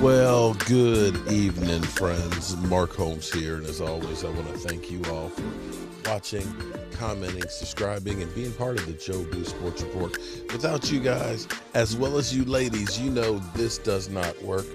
Well, good evening, friends. Mark Holmes here, and as always, I want to thank you all for watching, commenting, subscribing, and being part of the Joe Boo Sports Report. Without you guys, as well as you ladies, you know this does not work.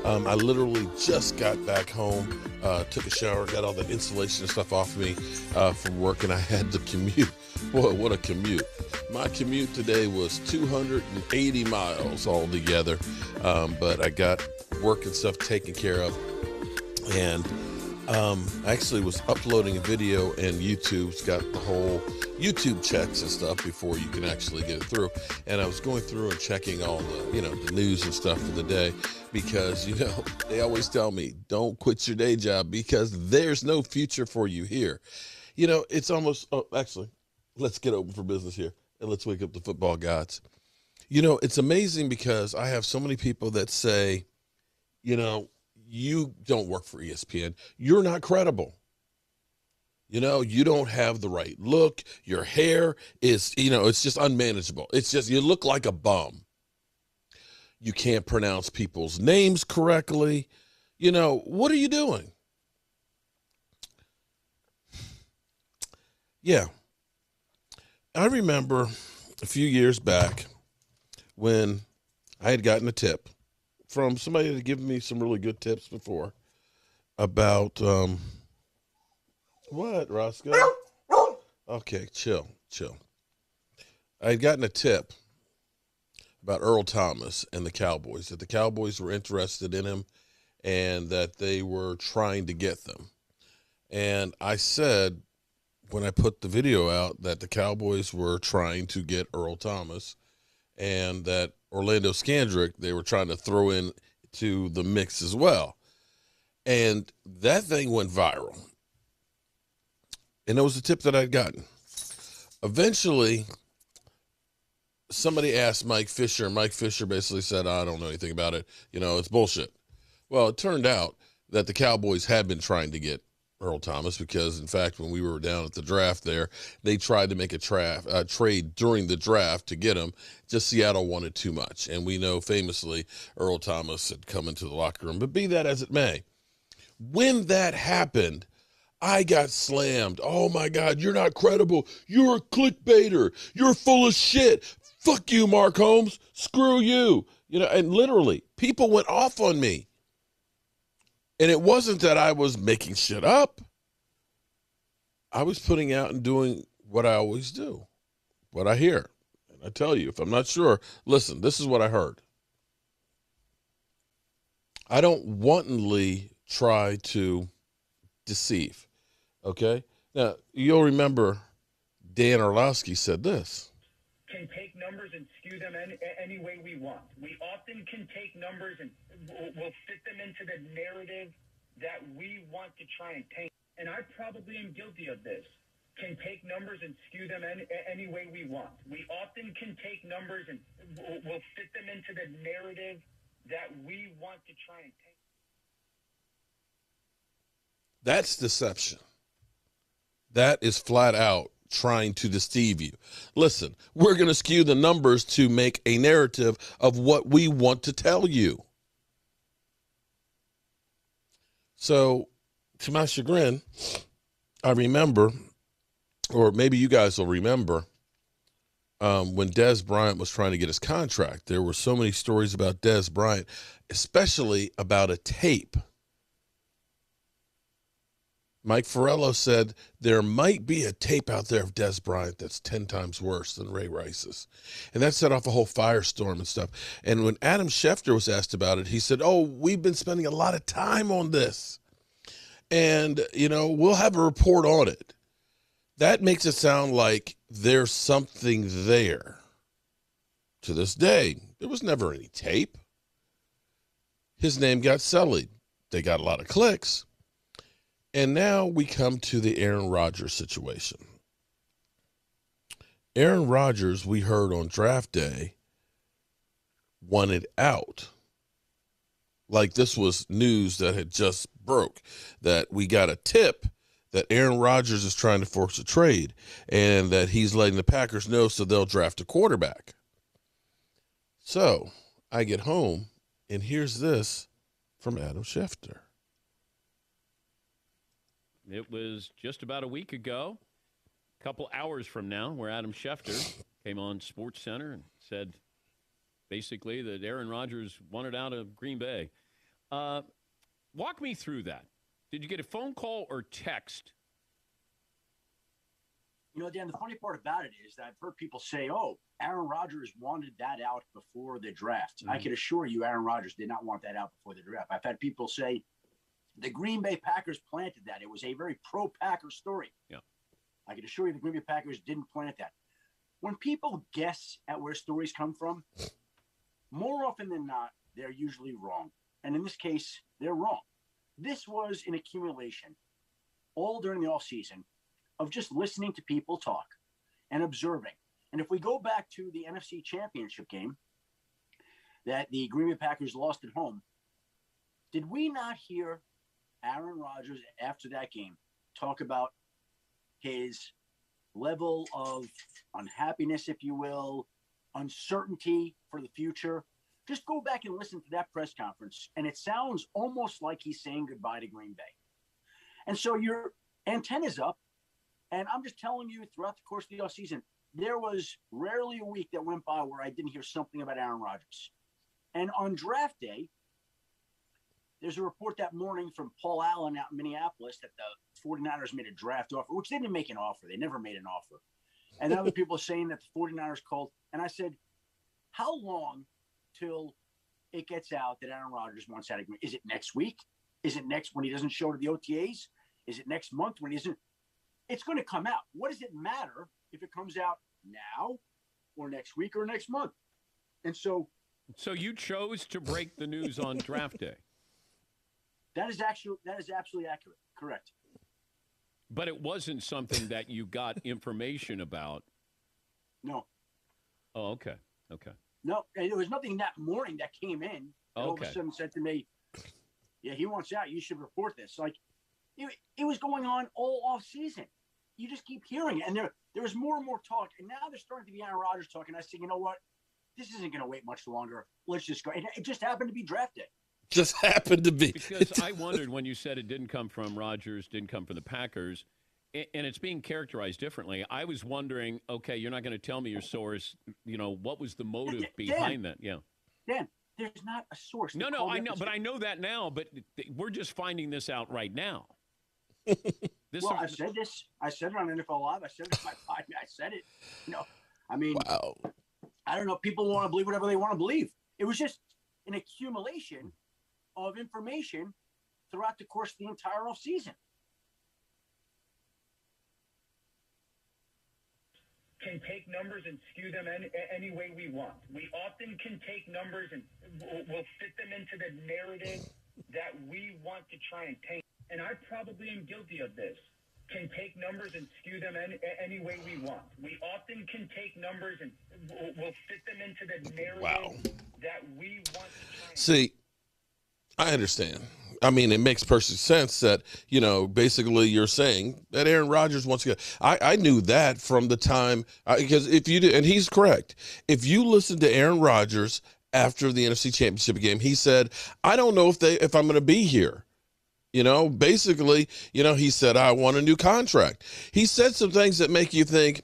I literally just got back home, took a shower, got all the insulation and stuff off me from work, and I had to commute. Boy, what a commute. My commute today was 280 miles altogether, but I got work and stuff taken care of, and I actually was uploading a video, and YouTube's got the whole YouTube checks and stuff before you can actually get it through. And I was going through and checking all the, the news and stuff for the day, because, they always tell me, don't quit your day job because there's no future for you here. It's almost, actually, let's get open for business here and let's wake up the football gods. It's amazing because I have so many people that say, you don't work for ESPN. You're not credible. You don't have the right look. Your hair is, it's just unmanageable. It's just, you look like a bum. You can't pronounce people's names correctly. What are you doing? Yeah. I remember a few years back when I had gotten a tip from somebody that had given me some really good tips before about, what, Roscoe? Okay, chill. I had gotten a tip about Earl Thomas and the Cowboys, that the Cowboys were interested in him and that they were trying to get them. And I said, when I put the video out, that the Cowboys were trying to get Earl Thomas, and that Orlando Scandrick, they were trying to throw in to the mix as well. And that thing went viral. And it was a tip that I'd gotten. Eventually, somebody asked Mike Fisher, and Mike Fisher basically said, I don't know anything about it. It's bullshit. Well, it turned out that the Cowboys had been trying to get Earl Thomas, because, in fact, when we were down at the draft there, they tried to make a trade during the draft to get him. Just Seattle wanted too much. And we know famously Earl Thomas had come into the locker room. But be that as it may, when that happened, I got slammed. Oh, my God, you're not credible. You're a clickbaiter. You're full of shit. Fuck you, Mark Holmes. Screw you. And literally, people went off on me. And it wasn't that I was making shit up. I was putting out and doing what I always do, what I hear. And I tell you, if I'm not sure, listen, this is what I heard. I don't wantonly try to deceive, okay? Now, you'll remember Dan Orlowski said this. Can take numbers and skew them any way we want. We often can take numbers and we'll fit them into the narrative that we want to try and paint. And I probably am guilty of this. Can take numbers and skew them any way we want. We often can take numbers and we'll fit them into the narrative that we want to try and paint. That's deception. That is flat out trying to deceive you. Listen, we're going to skew the numbers to make a narrative of what we want to tell you. So, to my chagrin, I remember, or maybe you guys will remember, when Dez Bryant was trying to get his contract. There were so many stories about Dez Bryant, especially about a tape. Mike Farello said there might be a tape out there of Dez Bryant that's 10 times worse than Ray Rice's. And that set off a whole firestorm and stuff. And when Adam Schefter was asked about it, he said, we've been spending a lot of time on this. And, we'll have a report on it. That makes it sound like there's something there. To this day, there was never any tape. His name got sullied. They got a lot of clicks. And now we come to the Aaron Rodgers situation. Aaron Rodgers, we heard on draft day, wanted out. Like this was news that had just broke, that we got a tip that Aaron Rodgers is trying to force a trade and that he's letting the Packers know so they'll draft a quarterback. So I get home and here's this from Adam Schefter. It was just about a week ago, a couple hours from now, where Adam Schefter came on Sports Center and said basically that Aaron Rodgers wanted out of Green Bay. Walk me through that. Did you get a phone call or text? You know, Dan, the funny part about it is that I've heard people say, oh, Aaron Rodgers wanted that out before the draft. I can assure you Aaron Rodgers did not want that out before the draft. I've had people say the Green Bay Packers planted that. It was a very pro-Packer story. Yeah. I can assure you the Green Bay Packers didn't plant that. When people guess at where stories come from, more often than not, they're usually wrong. And in this case, they're wrong. This was an accumulation all during the offseason of just listening to people talk and observing. And if we go back to the NFC Championship game that the Green Bay Packers lost at home, did we not hear Aaron Rodgers after that game talk about his level of unhappiness, if you will, uncertainty for the future? Just go back and listen to that press conference, and it sounds almost like he's saying goodbye to Green Bay. And so your antenna's up, and I'm just telling you, throughout the course of the offseason, there was rarely a week that went by where I didn't hear something about Aaron Rodgers. And on draft day, there's a report that morning from Paul Allen out in Minneapolis that the 49ers made a draft offer, which they didn't make an offer. They never made an offer. And other people are saying that the 49ers called. And I said, how long till it gets out that Aaron Rodgers wants out of Green Bay? Is it next week? Is it next when he doesn't show to the OTAs? Is it next month when he isn't? It's going to come out. What does it matter if it comes out now or next week or next month? And so you chose to break the news on draft day. That is absolutely accurate. Correct. But it wasn't something that you got information about. No. Oh, okay. Okay. No, and there was nothing that morning that came in. And all of a Okay. sudden said to me, yeah, he wants out. You should report this. Like, it was going on all off season. You just keep hearing it. And there was more and more talk. And now there's starting to be Aaron Rodgers talk. And I said, you know what? This isn't going to wait much longer. Let's just go. And it just happened to be draft day. Just happened to be. Because I wondered when you said it didn't come from Rodgers, didn't come from the Packers, and it's being characterized differently. I was wondering, okay, you're not going to tell me your source. You know, what was the motive behind that? Yeah. Dan, there's not a source. No, I know, but I know that now. But we're just finding this out right now. I said this. I said it on NFL Live. I said it in my podcast. I said it. You know, I mean, Wow. I don't know. People want to believe whatever they want to believe. It was just an accumulation of information throughout the course of the entire offseason. Can take numbers and skew them any way we want. We often can take numbers and we'll fit them into the narrative that we want to try and paint. And I probably am guilty of this. Can take numbers and skew them any way we want. We often can take numbers and we'll fit them into the narrative that we want to try and See, I understand. I mean, it makes perfect sense that, you know, basically you're saying that Aaron Rodgers wants to go. I knew that from the time, because if you do, and he's correct, if you listen to Aaron Rodgers after the NFC Championship game, he said, I don't know if I'm going to be here. You know, basically, you know, he said, I want a new contract. He said some things that make you think,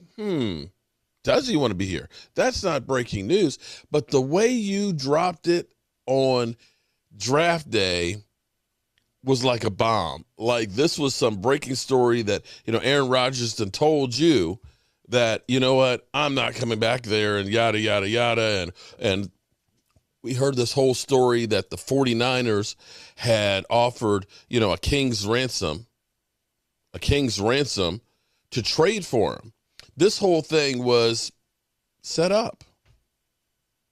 does he want to be here? That's not breaking news. But the way you dropped it on draft day was like a bomb. Like, this was some breaking story that, you know, Aaron Rodgers done told you that, you know what, I'm not coming back there and yada, yada, yada. And we heard this whole story that the 49ers had offered, you know, a king's ransom to trade for him. This whole thing was set up.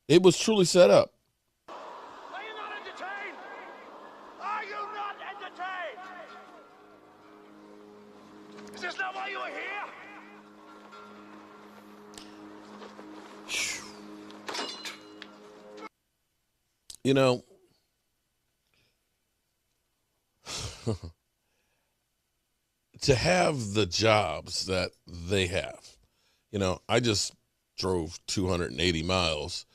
It was truly set up. Are you not entertained? Are you not entertained? Is this not why you are here? You know, to have the jobs that they have, you know, I just drove 280 miles,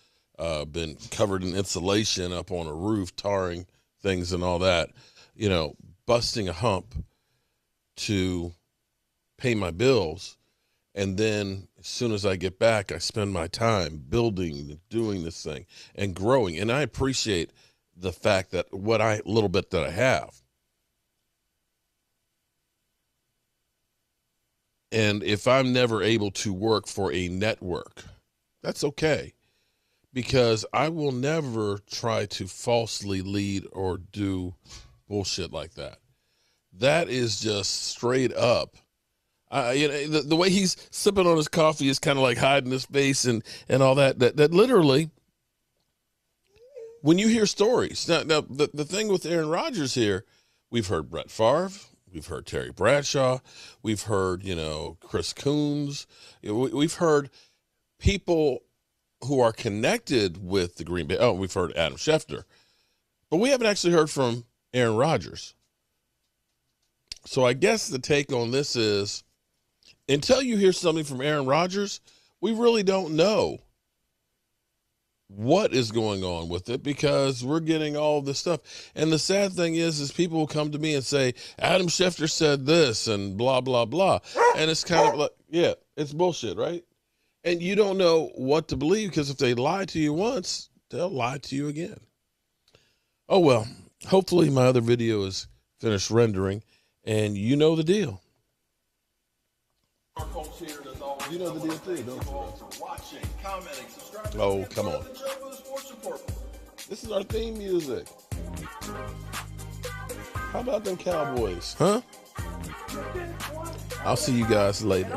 been covered in insulation up on a roof, tarring things and all that, you know, busting a hump to pay my bills. And then as soon as I get back, I spend my time building, doing this thing and growing. And I appreciate the fact that little bit that I have. And if I'm never able to work for a network, that's okay, because I will never try to falsely lead or do bullshit like that. That is just straight up. You know, the way he's sipping on his coffee is kind of like hiding his face and all that. That literally, when you hear stories, now the thing with Aaron Rodgers here, we've heard Brett Favre. We've heard Terry Bradshaw. We've heard, you know, Chris Coons. We've heard people who are connected with the Green Bay. Oh, we've heard Adam Schefter. But we haven't actually heard from Aaron Rodgers. So I guess the take on this is, until you hear something from Aaron Rodgers, we really don't know what is going on with it, because we're getting all this stuff. And the sad thing is people will come to me and say, Adam Schefter said this and blah, blah, blah. And it's kind of like, yeah, it's bullshit, right? And you don't know what to believe, because if they lie to you once, they'll lie to you again. Oh, well, hopefully my other video is finished rendering and you know the deal. You know the deal too, don't you? Watching, commenting, subscribing. Oh, come on. This is our theme music. How about them Cowboys? Huh? I'll see you guys later.